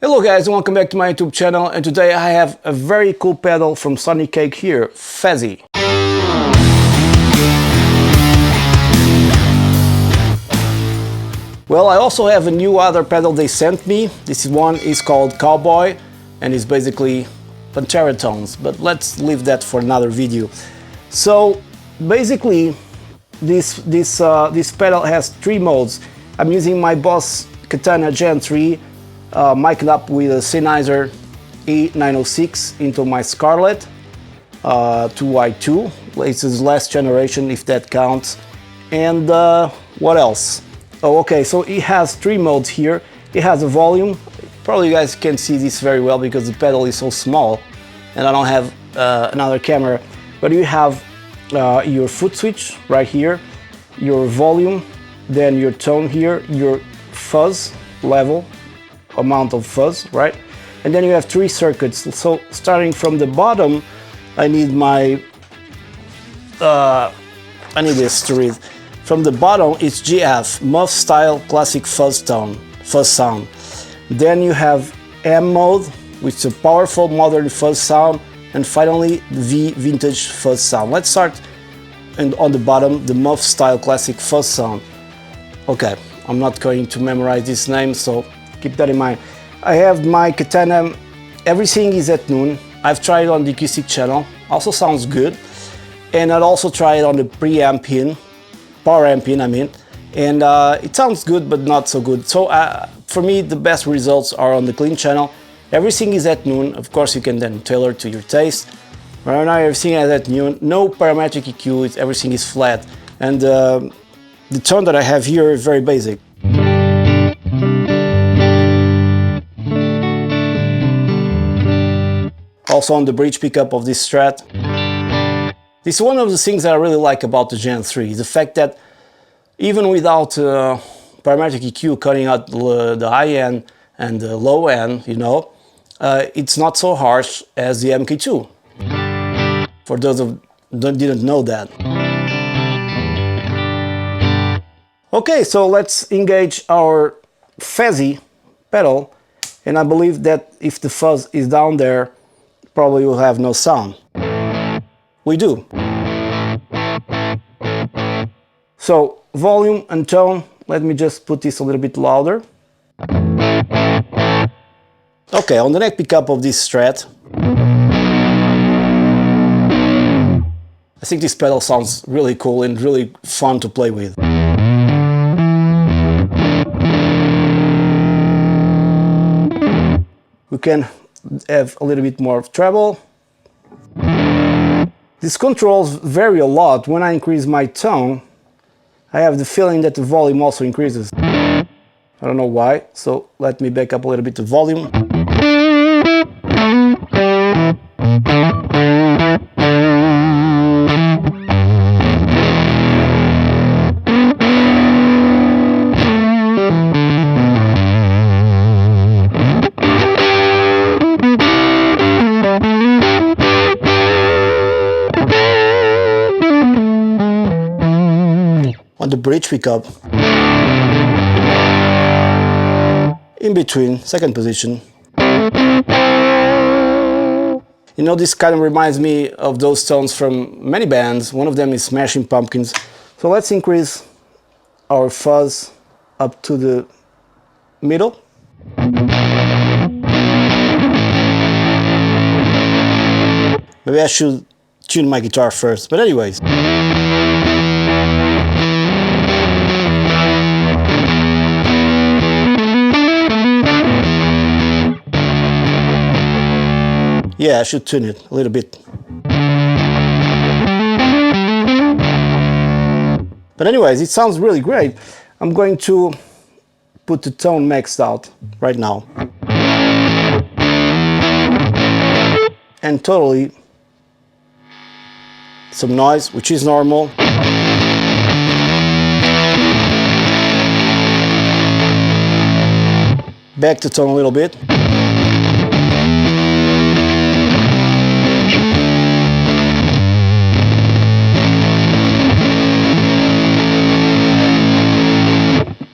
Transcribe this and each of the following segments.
Hello guys, and welcome back to my YouTube channel, and today I have a very cool pedal from Sonicake here, Fazy. Well, I also have a new other pedal they sent me. This one is called Cowboy and it's basically Pantera tones, but let's leave that for another video. So basically this pedal has three modes. I'm using my Boss Katana Gen 3 mic'd up with a Sennheiser E906 into my Scarlett 2Y2. It's the last generation, if that counts. And what else? Oh, okay, so it has three modes here. It has a volume. Probably you guys can't see this very well because the pedal is so small and I don't have another camera. But you have your foot switch right here, your volume, then your tone here, your fuzz level, amount of fuzz, right? And then you have three circuits. So starting from the bottom, I need my I need this to read. From the bottom it's GF, muff style classic fuzz sound. Then you have M mode, which is a powerful modern fuzz sound, and finally V vintage fuzz sound. Let's start on the bottom, the muff style classic fuzz sound. Okay, I'm not going to memorize this name, so keep that in mind. I have my Katana, everything is at noon. I've tried it on the acoustic channel, also sounds good. And I'd also tried it on the preamp in, power amp in, I mean. And it sounds good, but not so good. So for me, the best results are on the clean channel. Everything is at noon. Of course, you can then tailor to your taste. Right now, everything is at noon. No parametric EQ, everything is flat. And the tone that I have here is very basic. Also on the bridge pickup of this Strat. This is one of the things that I really like about the Gen 3, the fact that even without parametric EQ cutting out the high end and the low end, you know, it's not so harsh as the MK2. For those who didn't know that. Okay, so let's engage our Fazy pedal, and I believe that if the fuzz is down there, probably will have no sound. We do. So volume and tone, let me just put this a little bit louder. Okay, on the neck pickup of this Strat, I think this pedal sounds really cool and really fun to play with. We can have a little bit more of treble. These controls vary a lot. When I increase my tone, I have the feeling that the volume also increases. I don't know why, so let me back up a little bit the volume. On the bridge pickup, in between, second position. You know, this kind of reminds me of those tones from many bands. One of them is Smashing Pumpkins. So let's increase our fuzz up to the middle. Maybe I should tune my guitar first, but anyways. Yeah, I should tune it a little bit. But anyways, it sounds really great. I'm going to put the tone maxed out right now. And totally some noise, which is normal. Back the tone a little bit.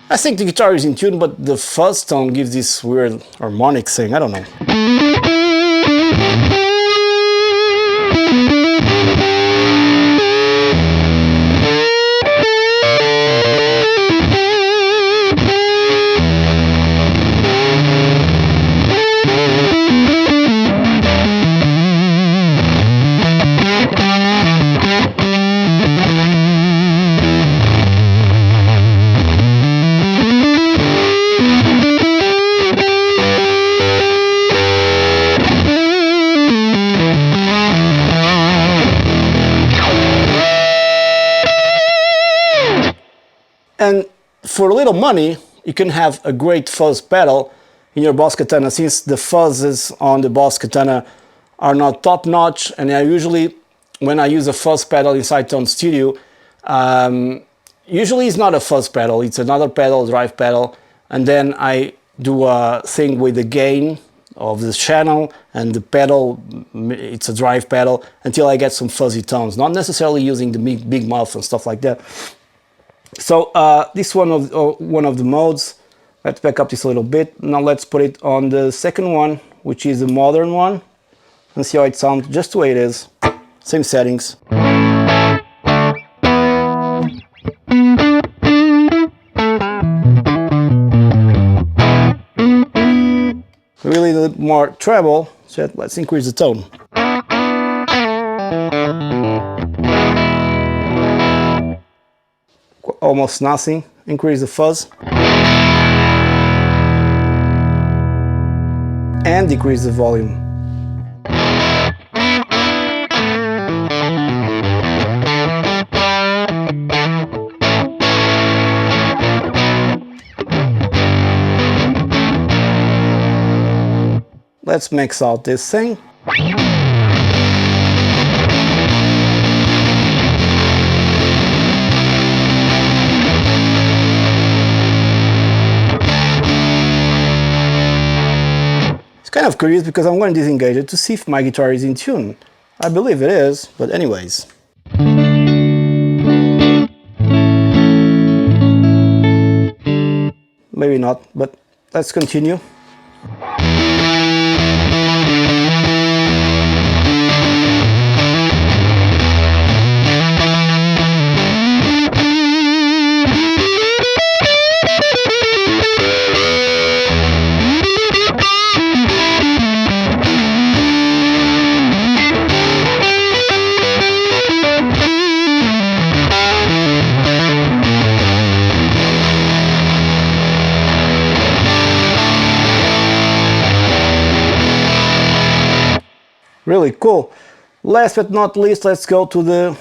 I think the guitar is in tune, but the fuzz tone gives this weird harmonic thing, I don't know. And for a little money, you can have a great fuzz pedal in your Boss Katana, since the fuzzes on the Boss Katana are not top-notch, and I usually, when I use a fuzz pedal inside Tone Studio, usually it's not a fuzz pedal, it's another pedal, drive pedal, and then I do a thing with the gain of the channel, and the pedal, it's a drive pedal, until I get some fuzzy tones, not necessarily using the big mouth and stuff like that. So this one of the modes. Let's back up this a little bit. Now let's put it on the second one, which is the modern one, and see how it sounds just the way it is. Same settings. Really a little more treble, so let's increase the tone. Almost nothing. Increase the fuzz. And decrease the volume. Let's max out this thing. Kind of curious because I'm going to disengage it to see if my guitar is in tune. I believe it is, but anyways. Maybe not, but let's continue. Really cool. Last but not least, let's go to the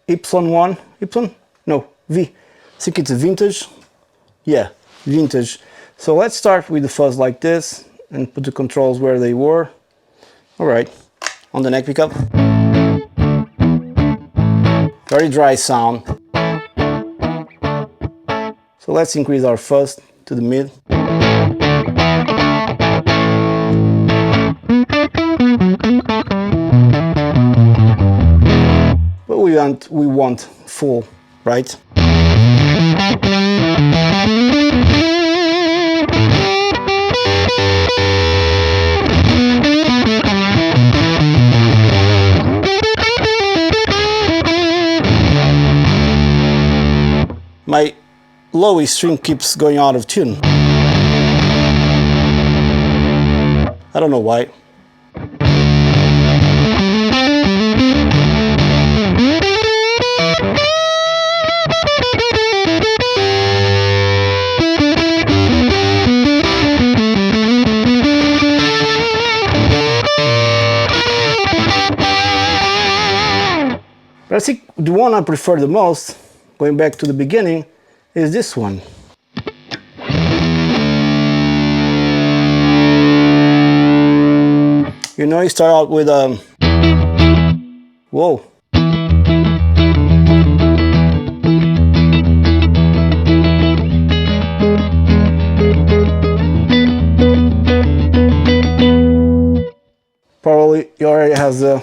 Y1. Y? No, V. I think it's a vintage. Yeah, vintage. So let's start with the fuzz like this and put the controls where they were. Alright, on the neck pickup. Very dry sound. So let's increase our fuzz to the mid. But we want full, right? My low E string keeps going out of tune. I don't know why. But I think the one I prefer the most, going back to the beginning, is this one. You know, you start out with a whoa. Probably you already has the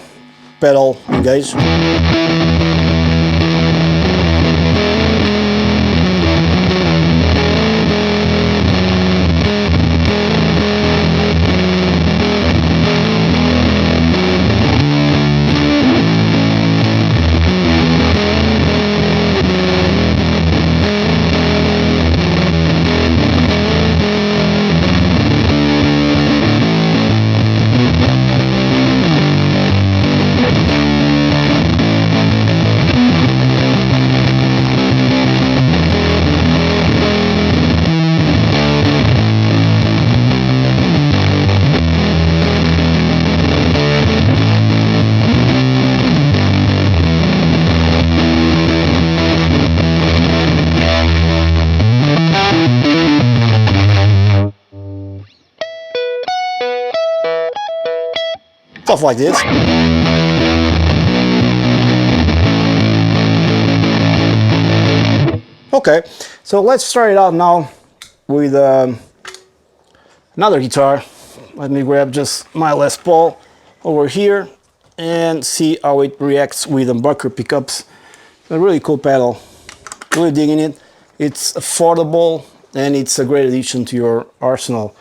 pedal engaged. stuff like this. Okay, so let's start it out now with another guitar. Let me grab just my Les Paul over here and see how it reacts with humbucker pickups. A really cool pedal, really digging it. It's affordable and it's a great addition to your arsenal.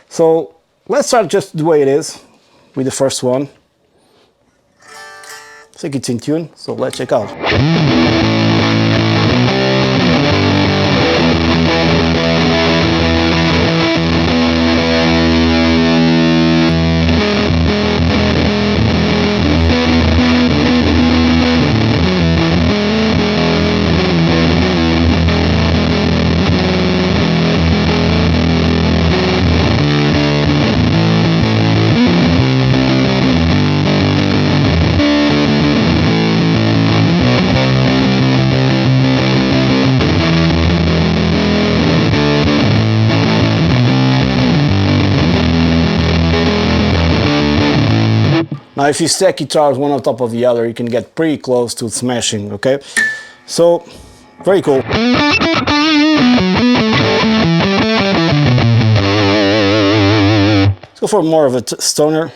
So let's start just the way it is with the first one. I think it's in tune, so let's check out. Now if you stack guitars one on top of the other, you can get pretty close to smashing, okay? So, very cool. Let's go for more of a stoner.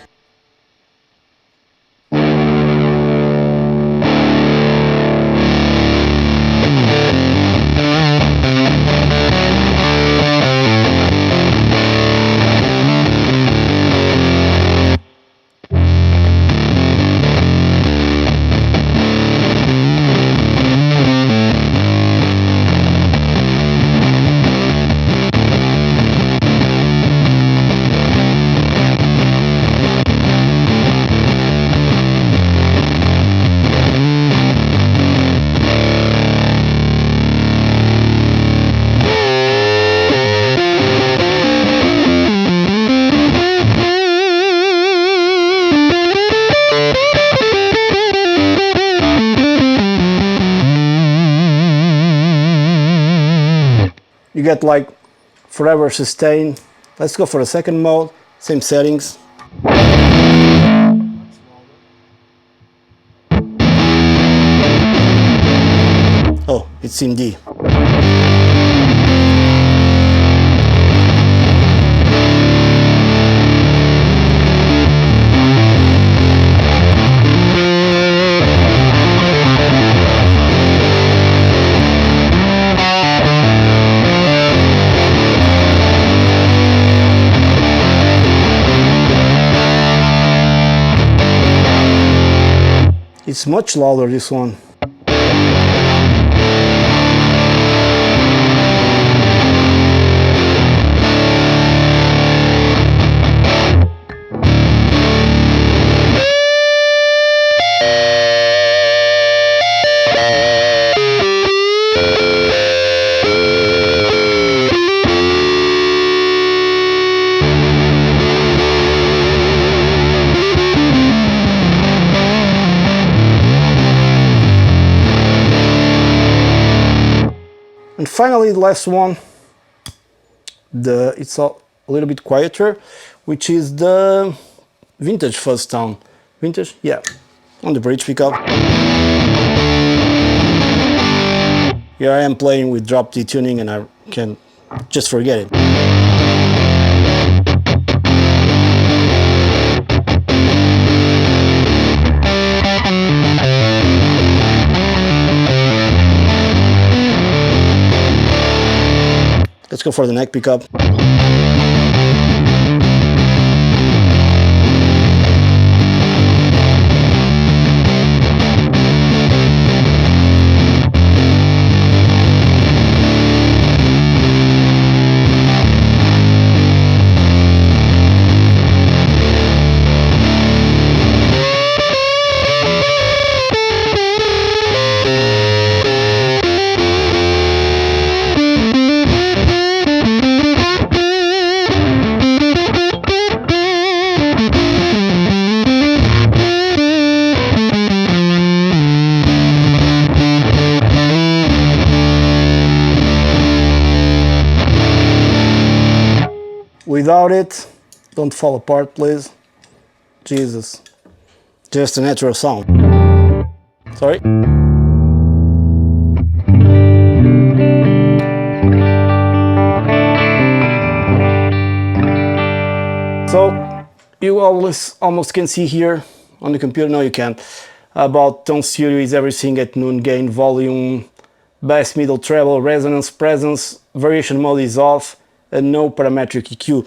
You get like forever sustain. Let's go for the second mode, same settings. Oh, it's in D. It's much louder, this one. And finally, the last one, it's a little bit quieter, which is the vintage fuzz tone. Vintage? Yeah, on the bridge pickup. Here I am playing with drop D tuning and I can just forget it. Let's go for the neck pickup. Without it, don't fall apart, please. Jesus. just a natural sound. Sorry. So you almost can see here on the computer, no you can't, about tone studio is everything at noon, gain, volume, bass, middle, treble, resonance, presence, variation mode is off, and no parametric EQ.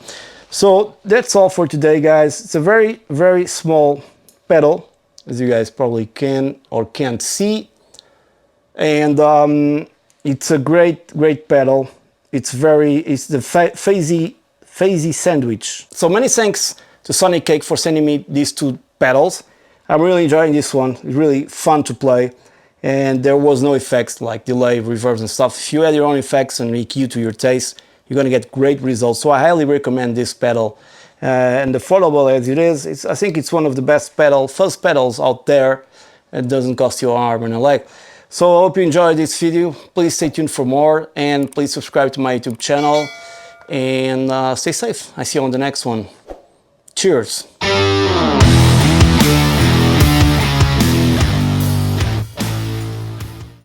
So that's all for today, guys. It's a very, very small pedal, as you guys probably can or can't see. And it's a great pedal. It's the Fazy sandwich. So many thanks to Sonicake for sending me these two pedals. I'm really enjoying this one. It's really fun to play. And there was no effects like delay, reverb and stuff. If you add your own effects and EQ to your taste, you're gonna get great results. So I highly recommend this pedal. And affordable as it is, I think it's one of the best fuzz pedals out there. It doesn't cost you an arm and a leg. So I hope you enjoyed this video. Please stay tuned for more and please subscribe to my YouTube channel and stay safe. I see you on the next one. Cheers.